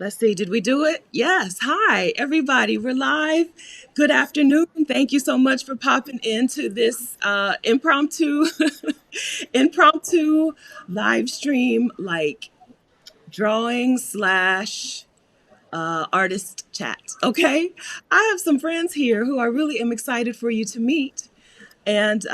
Let's see, did we do it? Yes. Hi, everybody. We're live. Good afternoon. Thank you so much for popping into this impromptu impromptu live stream, like drawing slash artist chat. Okay. I have some friends here who I really am excited for you to meet. And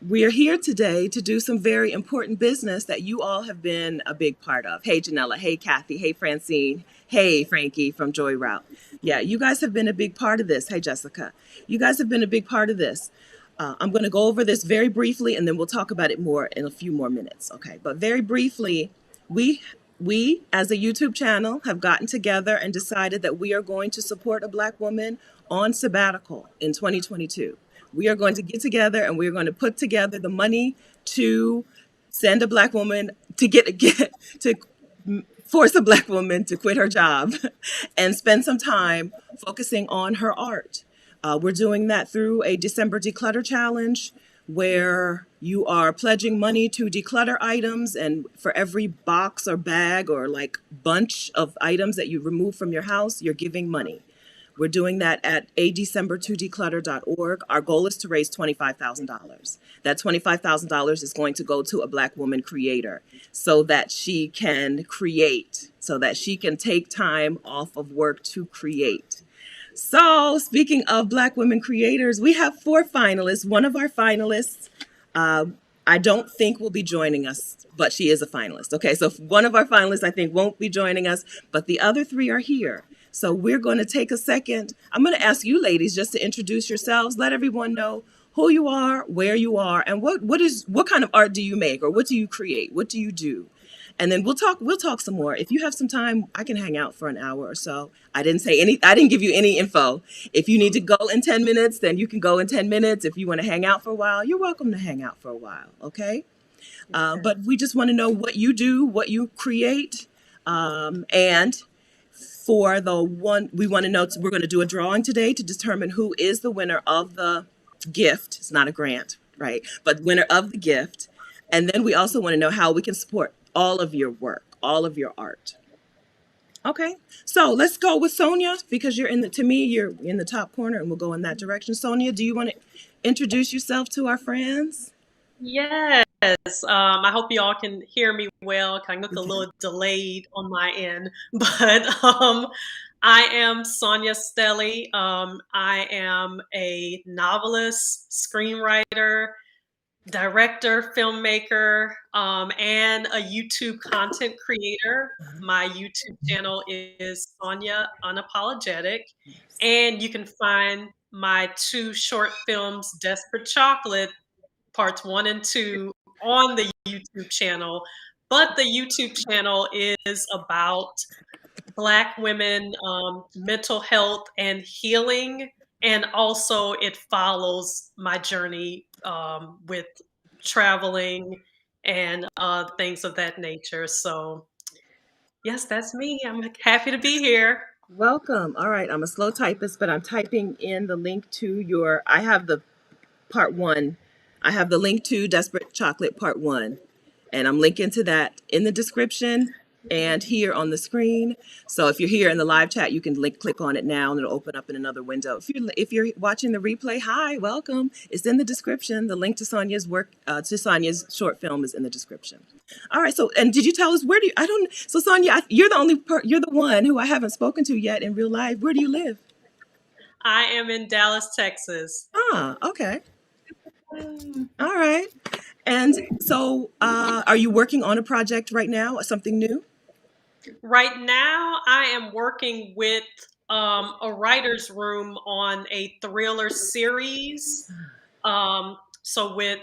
we are here today to do some very important business that you all have been a big part of. Hey, Janella. Hey, Kathy. Hey, Francine. Hey, Frankie from Joy Route. Yeah, you guys have been a big part of this. Hey, Jessica. You guys have been a big part of this. I'm going to go over this very briefly, and then we'll talk about it more in a few more minutes. Okay, but very briefly, we we as a YouTube channel have gotten together and decided that we are going to support a Black woman on sabbatical in 2022. We are going to get together and we're going to put together the money to send a Black woman to get to force a Black woman to quit her job and spend some time focusing on her art. We're doing that through a December Declutter challenge where you are pledging money to declutter items, and for every box or bag or like bunch of items that you remove from your house, you're giving money. We're doing that at adecember2declutter.org. Our goal is to raise $25,000. That $25,000 is going to go to a Black woman creator so that she can create, so that she can take time off of work to create. So, speaking of Black women creators, we have 4 finalists. One of our finalists, I don't think will be joining us, but she is a finalist. Okay, so one of our finalists I think won't be joining us, but the other 3 are here. So we're going to take a second. I'm going to ask you ladies just to introduce yourselves. Let everyone know who you are, where you are, and what kind of art do you make, or what do you create? What do you do? And then we'll talk some more. If you have some time, I can hang out for an hour or so. I didn't give you any info. If you need to go in 10 minutes, then you can go in 10 minutes. If you want to hang out for a while, you're welcome to hang out for a while, okay? But we just want to know what you do, what you create, and for the one, we want to know, we're going to do a drawing today to determine who is the winner of the gift. It's not a grant, right? But winner of the gift. And then we also want to know how we can support all of your work, all of your art. Okay, so let's go with Sonia, because you're you're in the top corner, and we'll go in that direction. Sonia, do you want to introduce yourself to our friends? Yes. I hope you all can hear me well. I look a little delayed on my end, but I am Sonia Steli. I am a novelist, screenwriter, director, filmmaker, and a YouTube content creator. My YouTube channel is Sonia Unapologetic, and you can find my 2 short films, Desperate Chocolate, parts 1 and 2, on the YouTube channel. But the YouTube channel is about Black women, mental health and healing. And also it follows my journey with traveling and things of that nature. So yes, that's me. I'm happy to be here. Welcome. All right, I'm a slow typist, but I'm typing in the link to I have the part 1. I have the link to Desperate Chocolate part 1, and I'm linking to that in the description and here on the screen. So if you're here in the live chat, you can click on it now, and it'll open up in another window. If you're watching the replay, hi, welcome. It's in the description. The link to Sonia's work, to Sonia's short film, is in the description. All right. So, and did you tell us so Sonia, you're you're the one who I haven't spoken to yet in real life. Where do you live? I am in Dallas, Texas. Ah, okay. All right. And so, are you working on a project right now, something new? Right now, I am working with a writer's room on a thriller series. So with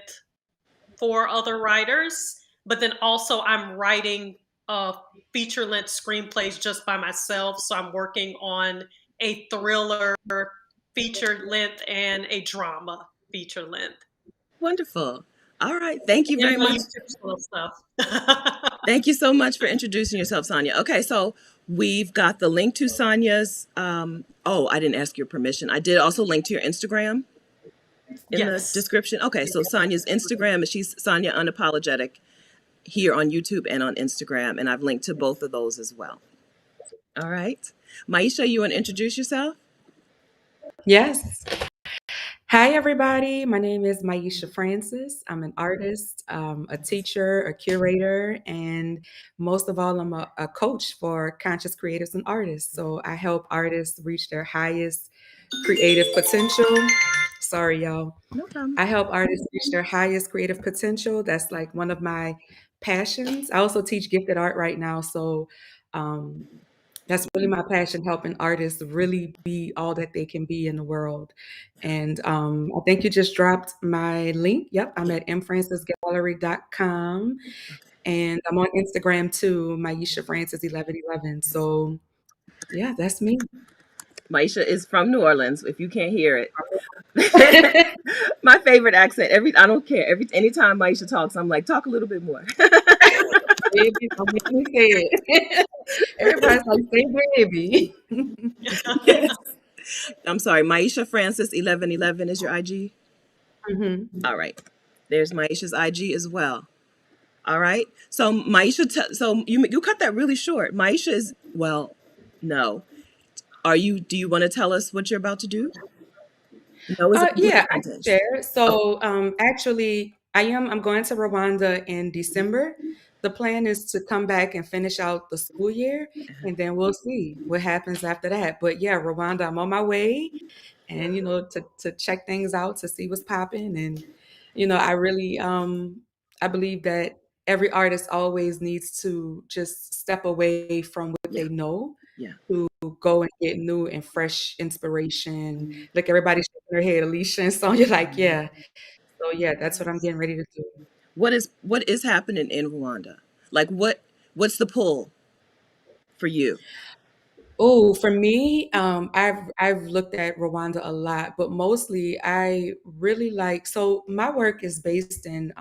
4 other writers, but then also I'm writing feature-length screenplays just by myself. So I'm working on a thriller feature-length and a drama feature-length. Wonderful. All right. Thank you very And my much. YouTube stuff. Thank you so much for introducing yourself, Sonia. Okay, so we've got the link to Sonia's. Oh, I didn't ask your permission. I did also link to your Instagram in the description. Okay, so Sonia's Instagram, she's Sonia Unapologetic here on YouTube and on Instagram, and I've linked to both of those as well. All right. Maisha, you want to introduce yourself? Yes. Hi, everybody. My name is Maisha Francis. I'm an artist, a teacher, a curator, and most of all, I'm a coach for conscious creatives and artists. So I help artists reach their highest creative potential. Sorry, y'all. No problem. I help artists reach their highest creative potential. That's like one of my passions. I also teach gifted art right now. So um, that's really my passion, helping artists really be all that they can be in the world. And I think you just dropped my link. Yep, I'm Yeah. at mfrancisgallery.com. And I'm on Instagram too, Maisha Francis 1111. So yeah, that's me. Maisha is from New Orleans, if you can't hear it. My favorite accent. I don't care. Anytime Maisha talks, I'm like, talk a little bit more. Baby, don't make me say it. Everybody's like, say baby. Yes. I'm sorry. Maisha Francis 1111 is your IG. Mhm. All right. There's Maisha's IG as well. All right. So Maisha, so you cut that really short. Maisha is well. No. Are you? Do you want to tell us what you're about to do? No is a complete Yeah, I can sentence. share. Okay. So, actually, I'm going to Rwanda in December. The plan is to come back and finish out the school year, and then we'll see what happens after that. But yeah, Rwanda, I'm on my way, and to check things out, to see what's popping, and I really I believe that every artist always needs to just step away from what Yeah. they know Yeah. to go and get new and fresh inspiration. Like everybody's shaking their head, Alicia and Sonia, like, yeah. So yeah, that's what I'm getting ready to do. What is happening in Rwanda? Like what's the pull for you? Oh, for me, I've looked at Rwanda a lot, but mostly I really like. So my work is based in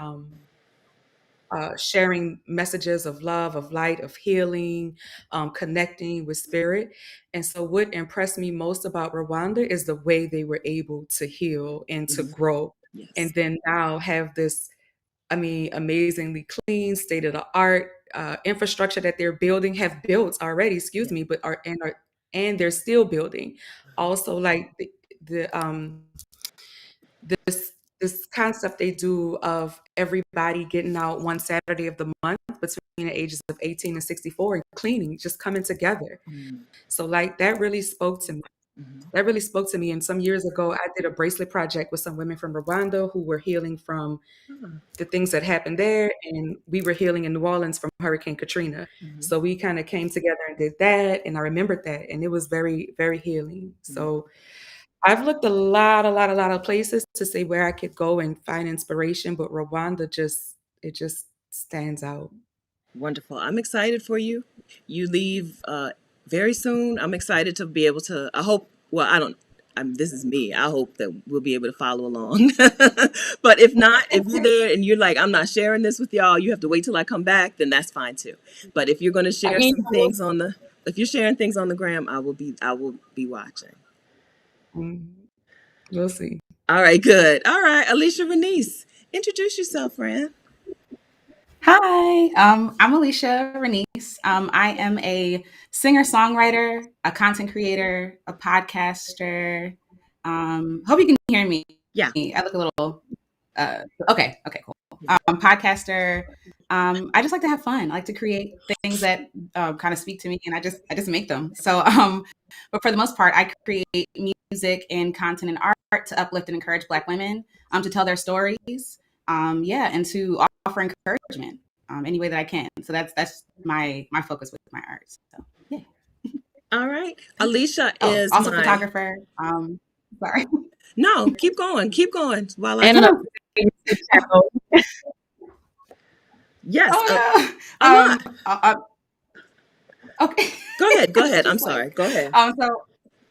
sharing messages of love, of light, of healing, connecting with spirit. And so, what impressed me most about Rwanda is the way they were able to heal and to Mhm. grow. Yes. And then now have this, I mean, amazingly clean, state of the art infrastructure that they're building, have built already, excuse Yeah. me, but and they're still building. Also, like the this this concept they do of everybody getting out one Saturday of the month between the ages of 18 and 64 and cleaning, just coming together. Mm. So like that really spoke to me. Mhm. That really spoke to me. And some years ago, I did a bracelet project with some women from Rwanda who were healing from Ah. the things that happened there. And we were healing in New Orleans from Hurricane Katrina. Mhm. So we kind of came together and did that. And I remembered that. And it was very, very healing. Mhm. So I've looked a lot of places to see where I could go and find inspiration, but Rwanda just stands out. Wonderful. I'm excited for you. You leave very soon. I'm excited to be able to. I hope. Well, I don't. This is me. I hope that we'll be able to follow along. But if not, if you're there and you're like, I'm not sharing this with y'all, you have to wait till I come back. Then that's fine too. But if you're going to I share mean, some things on the, if you're sharing things on the gram, I will be watching. we'll see. All right. Good. All right. Alicia Renece, introduce yourself, friend. Hi, I'm Alicia Renece. I am a singer songwriter, a content creator, a podcaster. Hope you can hear me. Yeah. I look a little okay, cool. Podcaster. I just like to have fun. I like to create things that kind of speak to me, and I just make them. So, but for the most part, I create music and content and art to uplift and encourage Black women, to tell their stories, yeah, and to offer encouragement, any way that I can. So that's my focus with my art. So yeah. All right. Alicia Oh, is also my. photographer. Sorry. No, keep going. Keep going while I And can. another Oh, YouTube channel. Yes. oh A no. lot. Okay. Go ahead. Go ahead. I'm Just like sorry. Go ahead. so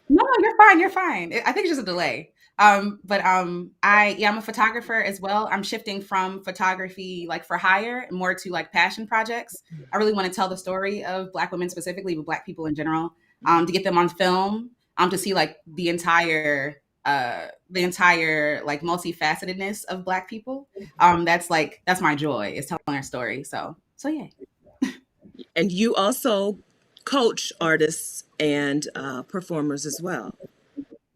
no, you're fine. You're fine. I think it's just a delay. But I'm a photographer as well. I'm shifting from photography like for hire more to like passion projects. I really want to tell the story of Black women specifically, but Black people in general, to get them on film, to see like the entire like multifacetedness of Black people. That's my joy is telling our story. So yeah. And you also coach artists and performers as well.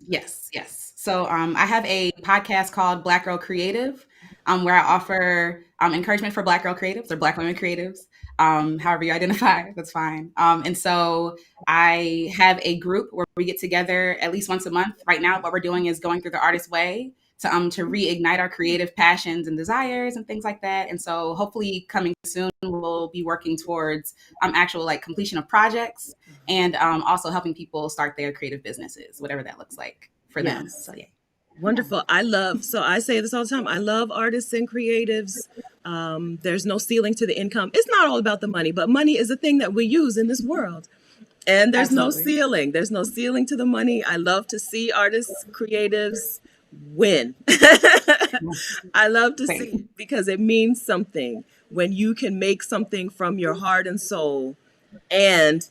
Yes, yes. So I have a podcast called Black Girl Creative, where I offer encouragement for Black girl creatives or Black women creatives, however you identify, that's fine. And so I have a group where we get together at least once a month. Right now, what we're doing is going through the artist way to reignite our creative passions and desires and things like that. And so hopefully coming soon, we'll be working towards actual like completion of projects and also helping people start their creative businesses, whatever that looks like for them. So yeah. Wonderful. So I say this all the time. I love artists and creatives. There's no ceiling to the income. It's not all about the money, but money is a thing that we use in this world. And there's Absolutely. no ceiling. There's no ceiling to the money. I love to see artists, creatives win. I love to see, because it means something when you can make something from your heart and soul and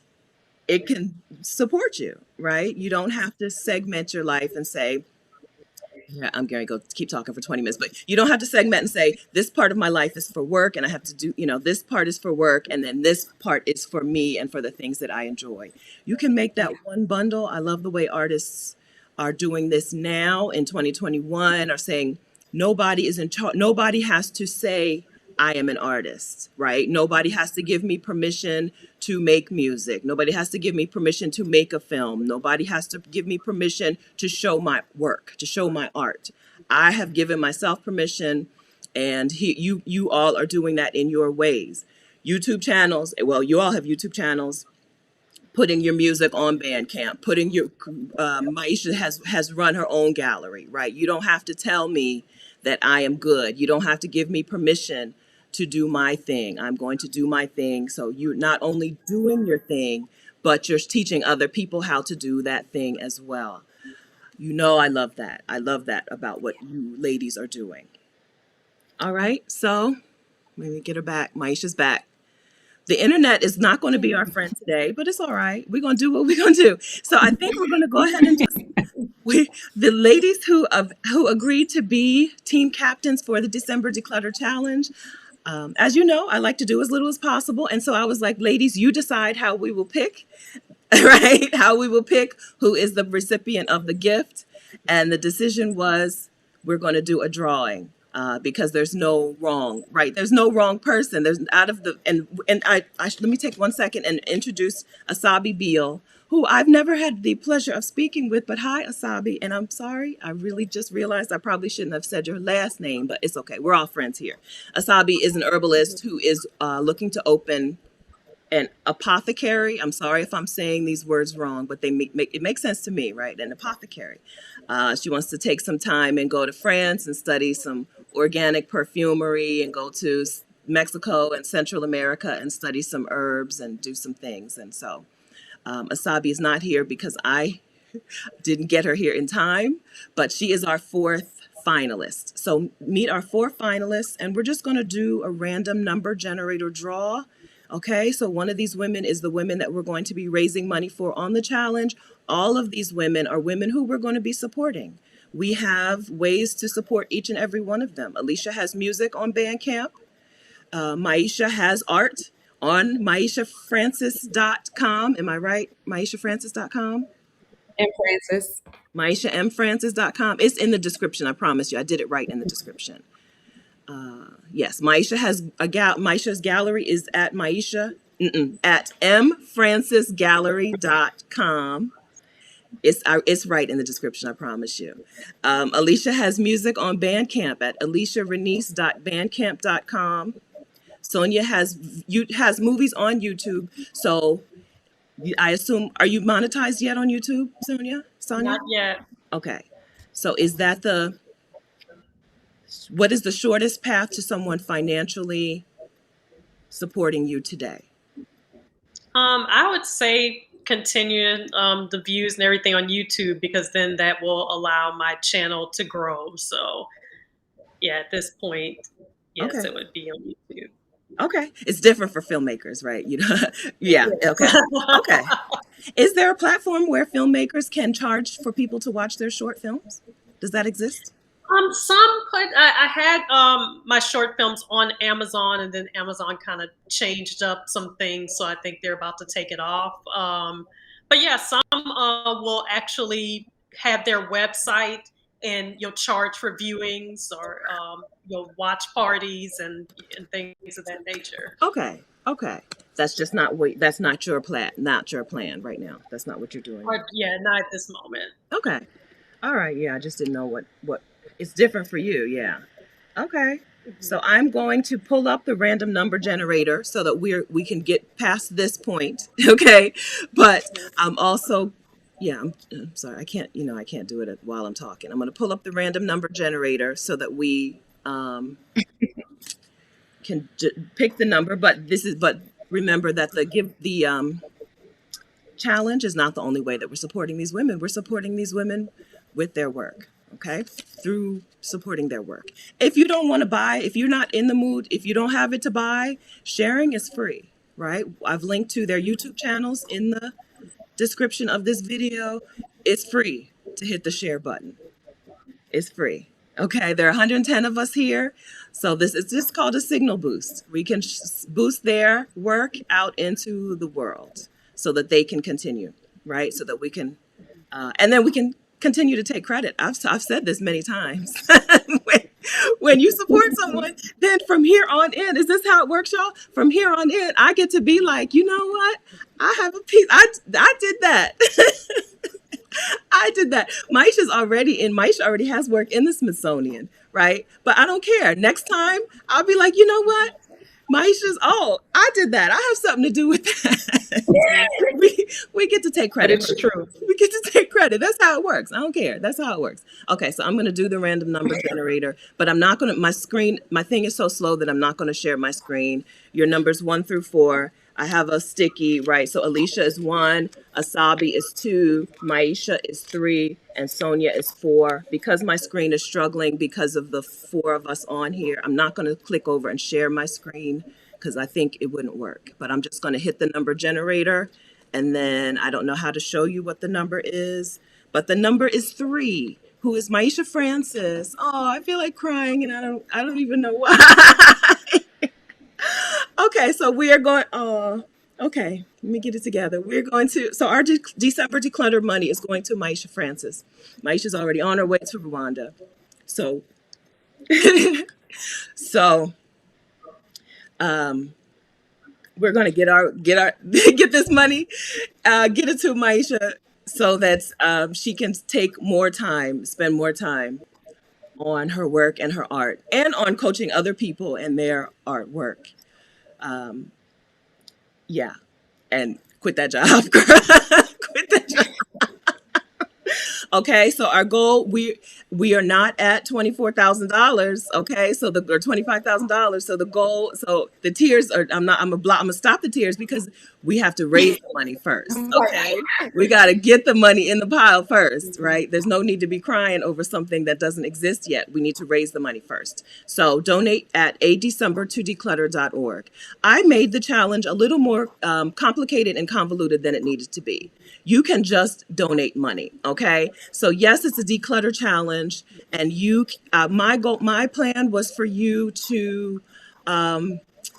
it can support you, right? You don't have to segment your life and say, yeah, I'm going to go keep talking for 20 minutes, but you don't have to segment and say, this part of my life is for work and I have to do, this part is for work. And then this part is for me and for the things that I enjoy. You can make that one bundle. I love the way artists are doing this now in 2021, are saying nobody is in charge. Nobody has to say, I am an artist, right? Nobody has to give me permission to make music. Nobody has to give me permission to make a film. Nobody has to give me permission to show my work, to show my art. I have given myself permission, and you all are doing that in your ways. YouTube channels, well, you all have YouTube channels. Putting your music on Bandcamp, putting your Maisha has run her own gallery, right? You don't have to tell me that I am good. You don't have to give me permission to do my thing. I'm going to do my thing. So you're not only doing your thing, but you're teaching other people how to do that thing as well. I love that. I love that about what you ladies are doing. All right, so let me get her back. Maisha's back. The internet is not going to be our friend today, but it's all right. We're going to do what we're going to do. So I think we're going to go ahead and just, the ladies who agreed to be team captains for the December Declutter Challenge, as you know, I like to do as little as possible. And so I was like, ladies, you decide how we will pick, right? How we will pick who is the recipient of the gift. And the decision was, we're going to do a drawing. Because there's no wrong, right? There's no wrong person. There's let me take 1 second and introduce Asabi Beal, who I've never had the pleasure of speaking with, but hi, Asabi. And I'm sorry, I really just realized I probably shouldn't have said your last name, but it's okay. We're all friends here. Asabi is an herbalist who is looking to open an apothecary. I'm sorry if I'm saying these words wrong, but it makes sense to me, right? An apothecary. She wants to take some time and go to France and study some organic perfumery and go to Mexico and Central America and study some herbs and do some things. And so Asabi is not here because I didn't get her here in time, but she is our 4th finalist. So meet our 4 finalists, and we're just going to do a random number generator draw. Okay, so one of these women is the women that we're going to be raising money for on the challenge. All of these women are women who we're going to be supporting. We have ways to support each and every one of them. Alicia has music on Bandcamp. Maisha has art on MaishaFrancis.com. Am I right? MaishaFrancis.com? And Francis. MaishaMFrancis.com. It's in the description. I promise you. I did it right in the description. Yes, Maisha has Maisha's gallery is at at mfrancisgallery.com. It's right in the description, I promise you. Alicia has music on Bandcamp at aliciarenece.bandcamp.com. Sonia has movies on YouTube. So I assume, are you monetized yet on YouTube, Sonia? Not yet. Okay. So what is the shortest path to someone financially supporting you today? I would say continue the views and everything on YouTube, because then that will allow my channel to grow. So yeah, at this point, yes, Okay. It would be on YouTube. Okay. It's different for filmmakers, right? Yeah. Okay. Okay. Is there a platform where filmmakers can charge for people to watch their short films? Does that exist? Some put I had my short films on Amazon, and then Amazon kind of changed up some things, so I think they're about to take it off. But yeah, some will actually have their website, and you'll charge for viewings, or you'll watch parties and things of that nature. Okay. Okay. That's just not what that's not your plan. Not your plan right now. That's not what you're doing. Or yeah, not at this moment. Okay. All right. Yeah. I just didn't know what it's different for you. Yeah. Okay. So I'm going to pull up the random number generator so that we can get past this point. Okay. But I'm also, yeah, I'm sorry. I can't do it while I'm talking. I'm going to pull up the random number generator so that we can pick the number. But remember that the challenge is not the only way that we're supporting these women. We're supporting these women with their work, okay? Through supporting their work. If you don't want to buy, if you're not in the mood, if you don't have it to buy, sharing is free, right? I've linked to their YouTube channels in the description of this video. It's free to hit the share button. It's free. Okay, there are 110 of us here. So this is just called a signal boost. We can boost their work out into the world so that they can continue, right? So that we can, and then we can continue to take credit. I've said this many times. when you support someone, then from here on in, is this how it works, y'all? From here on in, I get to be like, you know what? I have a piece. I did that. I did that. Maisha already has work in the Smithsonian, right? But I don't care. Next time, I'll be like, you know what? Maisha's, I did that. I have something to do with that. we get to take But credit. it's true. We get to take credit. That's how it works. I don't care. That's how it works. Okay, so I'm going to do the random number generator, but I'm not going to, my thing is so slow that I'm not going to share my screen. Your numbers 1 through 4. I have a sticky, right? So Alicia is 1, Asabi is 2, Maisha is 3, and Sonia is 4. Because my screen is struggling because of the 4 of us on here, I'm not going to click over and share my screen because I think it wouldn't work. But I'm just going to hit the number generator, and then I don't know how to show you what the number is, but the number is 3. Who is Maisha Francis? Oh, I feel like crying, and I don't even know why. Okay, so we are going. Okay, let me get it together. We're going to. So our December Declutter money is going to Maisha Francis. Maisha's already on her way to Rwanda. So, so, we're going to get this money, get it to Maisha so that she can spend more time on her work and her art, and on coaching other people and their artwork. Yeah, and quit that job. Quit that job. Okay, so our goal, we are not at $24,000. Okay, so or $25,000. So the goal, so the tiers are. I'm gonna stop the tiers because we have to raise the money first. Okay, we got to get the money in the pile first, right? There's no need to be crying over something that doesn't exist yet. We need to raise the money first. So donate at adecember2declutter.org. I made the challenge a little more complicated and convoluted than it needed to be. You can just donate money, okay? So yes, it's a declutter challenge, and my plan was for you to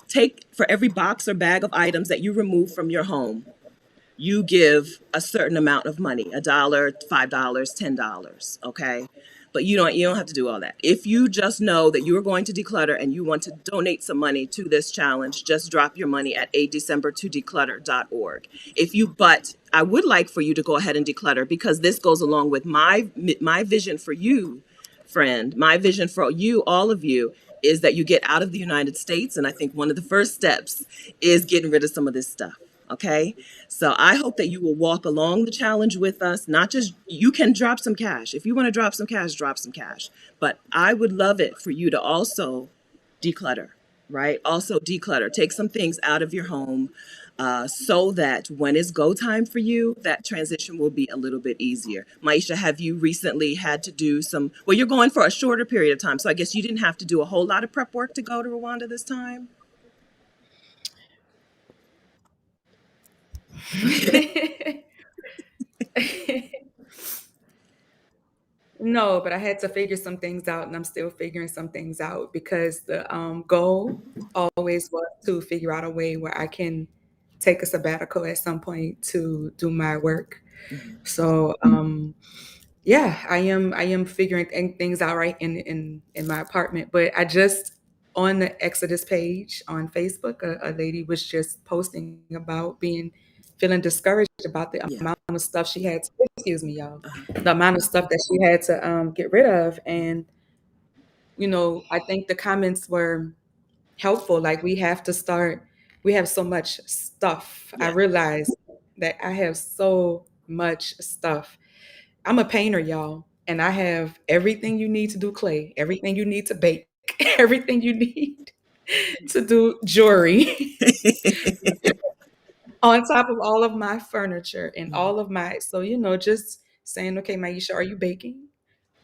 take, for every box or bag of items that you remove from your home, you give a certain amount of money, $1, $5, $10, okay? But you don't have to do all that. If you just know that you're going to declutter and you want to donate some money to this challenge, just drop your money at adecember2declutter.org. But I would like for you to go ahead and declutter, because this goes along with my vision for you, friend. My vision for you, all of you, is that you get out of the United States. And I think one of the first steps is getting rid of some of this stuff. Okay, so I hope that you will walk along the challenge with us. Not just, you can drop some cash. If you want to drop some cash, drop some cash. But I would love it for you to also declutter, right? Also declutter. Take some things out of your home so that when it's go time for you, that transition will be a little bit easier. Maisha, have you recently had to do well, you're going for a shorter period of time, so I guess you didn't have to do a whole lot of prep work to go to Rwanda this time? No, but I had to figure some things out, and I'm still figuring some things out because the goal always was to figure out a way where I can take a sabbatical at some point to do my work. Mhm. So yeah, I am figuring things out right in my apartment. But I just on the Exodus page on Facebook, a lady was just posting about being feeling discouraged about the Yeah. amount of stuff she had to, excuse me, y'all, Uh-huh. the amount of stuff that she had to get rid of. And I think the comments were helpful. Like we have so much stuff. I Yeah. realized that I have so much stuff. I'm a painter, y'all, and I have everything you need to do clay, everything you need to bake, everything you need to do jewelry on top of all of my furniture and Mhm. all of my, so, just saying, okay, Maisha, are you baking?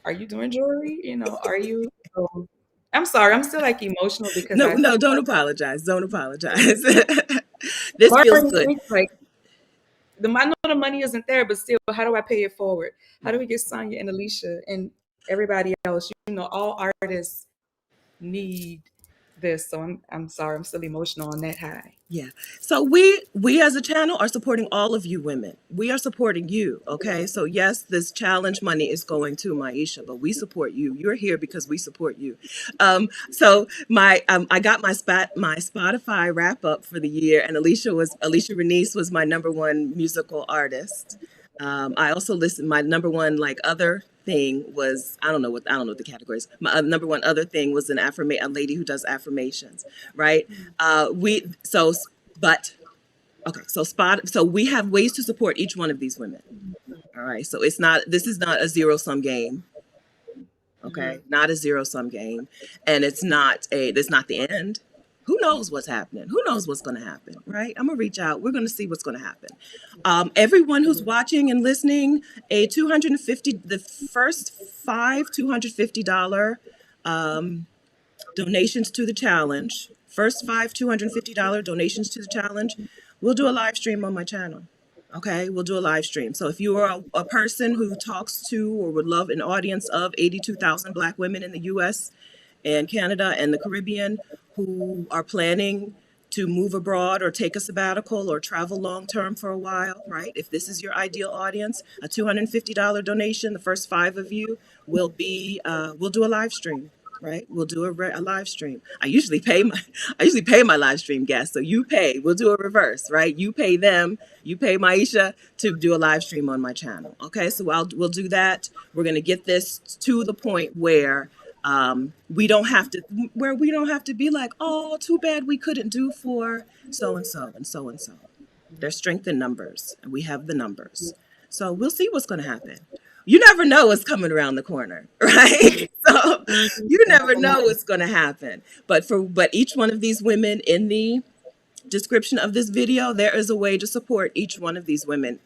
Are you doing jewelry? Are you, so, I'm sorry, I'm still like emotional because No, I no, feel don't apologize. Don't apologize. This feels barring good. things like I know the money isn't there, but still, how do I pay it forward? How do we get Sonia and Alicia and everybody else? All artists need this. So I'm sorry, I'm still emotional on that high. Yeah. So we as a channel are supporting all of you women. We are supporting you. Okay. So yes, this challenge money is going to Maisha, but we support you. You're here because we support you. So I got my Spotify wrap up for the year, and Alicia Renece was my #1 musical artist. I also listened. My #1 like other thing was I don't know what the categories. My #1 other thing was a lady who does affirmations, right? We so but okay, so we have ways to support each one of these women. All right, so this is not a zero sum game. Okay, not a zero sum game, and it's not the end. Who knows what's happening? Who knows what's going to happen? Right? I'm gonna reach out. We're going to see what's going to happen. Everyone who's watching and listening, a 250 the first 5 $250 donations to the challenge. First 5 $250 donations to the challenge. We'll do a live stream on my channel. Okay, we'll do a live stream. So if you are a person who talks to or would love an audience of 82,000 Black women in the US and Canada and the Caribbean who are planning to move abroad or take a sabbatical or travel long term for a while, right? If this is your ideal audience, a $250 donation, the first 5 of you we'll do a live stream. Right, we'll do a live stream. I usually pay my live stream guests, so you pay. We'll do a reverse, right? You pay them, you pay Maisha to do a live stream on my channel. Okay, so we'll do that. We're gonna get this to the point where we don't have to be like, oh, too bad we couldn't do for so and so and so and so. There's strength in numbers, and we have the numbers. So we'll see what's going to happen. You never know what's coming around the corner, right? So you never know what's going to happen. But each one of these women in the description of this video, there is a way to support each one of these women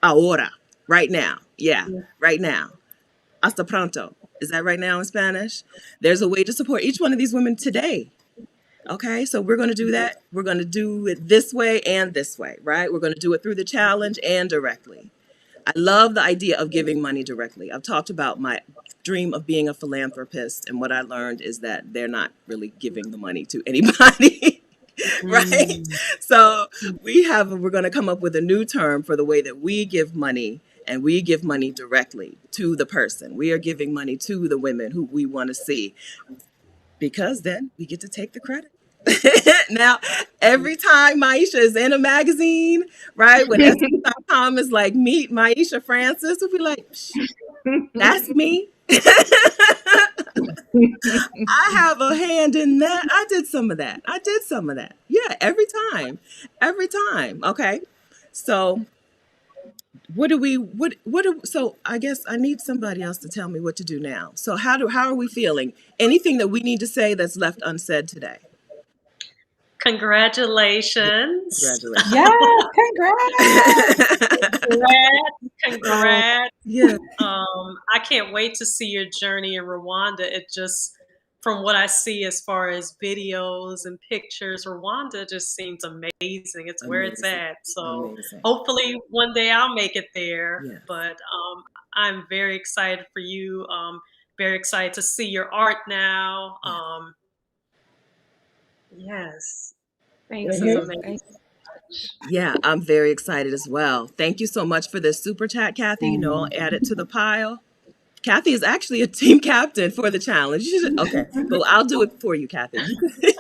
ahora, right now. Yeah, right now. Hasta pronto. Is that right now in Spanish? There's a way to support each one of these women today. Okay, so we're going to do that. We're going to do it this way and this way, right? We're going to do it through the challenge and directly. I love the idea of giving money directly. I've talked about my dream of being a philanthropist, and what I learned is that they're not really giving the money to anybody. Right? So we're going to come up with a new term for the way that we give money, and we give money directly to the person. We are giving money to the women who we want to see, because then we get to take the credit. Now, every time Maisha is in a magazine, right, when Essence.com is like, meet Maisha Francis, we'll be like, that's me. I have a hand in that. I did some of that. Yeah, every time. Okay. So so I guess I need somebody else to tell me what to do now. So how are we feeling? Anything that we need to say that's left unsaid today? Congratulations. Congratulations. Yes, Congrats. Yeah. I can't wait to see your journey in Rwanda. It just, from what I see as far as videos and pictures, Rwanda just seems amazing. It's where it's Amazing. at. So Amazing. hopefully one day I'll make it there. Yes. But I'm very excited for you. Very excited to see your art now. Yes. Thanks. This is Mhm. amazing. Yeah, I'm very excited as well. Thank you so much for this super chat, Kathy. You know, I'll add it to the pile. Kathy is actually a team captain for the challenge. Okay, but I'll do it for you, Kathy.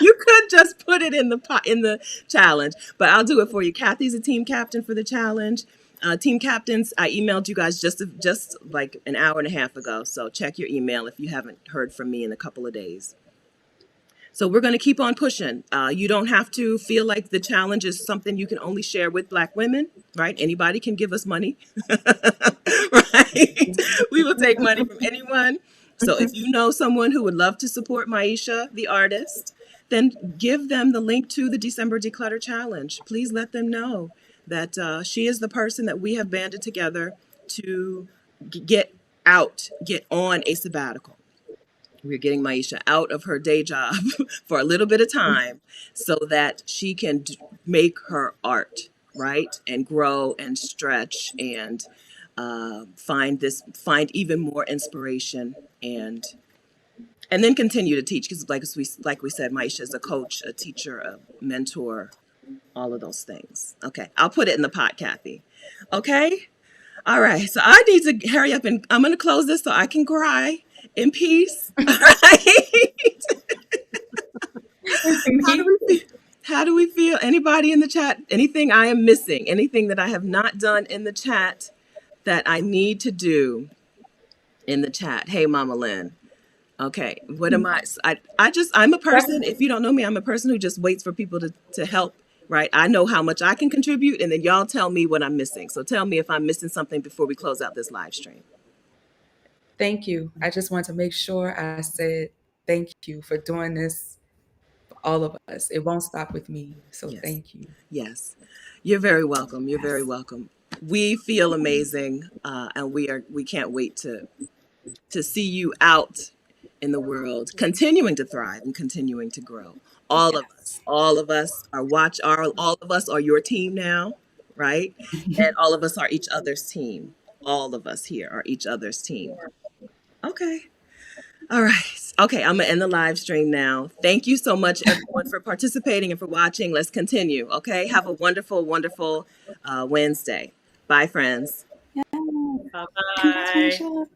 You could just put it in the challenge, but I'll do it for you. Kathy's a team captain for the challenge. Team captains, I emailed you guys just like an hour and a half ago. So check your email if you haven't heard from me in a couple of days. So we're going to keep on pushing. You don't have to feel like the challenge is something you can only share with Black women, right? Anybody can give us money, right? We will take money from anyone. So if you know someone who would love to support Maisha, the artist, then give them the link to the December Declutter Challenge. Please let them know that she is the person that we have banded together to get on a sabbatical. We're getting Maisha out of her day job for a little bit of time so that she can make her art, right? And grow and stretch and find even more inspiration and then continue to teach, because like we said, Maisha is a coach, a teacher, a mentor, all of those things. Okay, I'll put it in the pot, Kathy. Okay. All right, so I need to hurry up and I'm going to close this so I can cry in peace. All right. How do we feel? Anybody in the chat? Anything I am missing? Anything that I have not done in the chat that I need to do in the chat? Hey, Mama Lynn. Okay, what am I'm a person, if you don't know me, I'm a person who just waits for people to help, right? I know how much I can contribute, and then y'all tell me what I'm missing. So tell me if I'm missing something before we close out this live stream. Thank you. I just want to make sure I said thank you for doing this for all of us. It won't stop with me. So Yes. thank you. Yes. You're very welcome. You're very welcome. We feel amazing, and we can't wait to see you out in the world, continuing to thrive and continuing to grow. All of us all of us are your team now, right? And all of us are each other's team. All of us here are each other's team. Okay. All right. Okay, I'm going to end the live stream now. Thank you so much, everyone, for participating and for watching. Let's continue. Okay. Have a wonderful, wonderful Wednesday. Bye, friends. Bye-bye. Congrats, Maisha.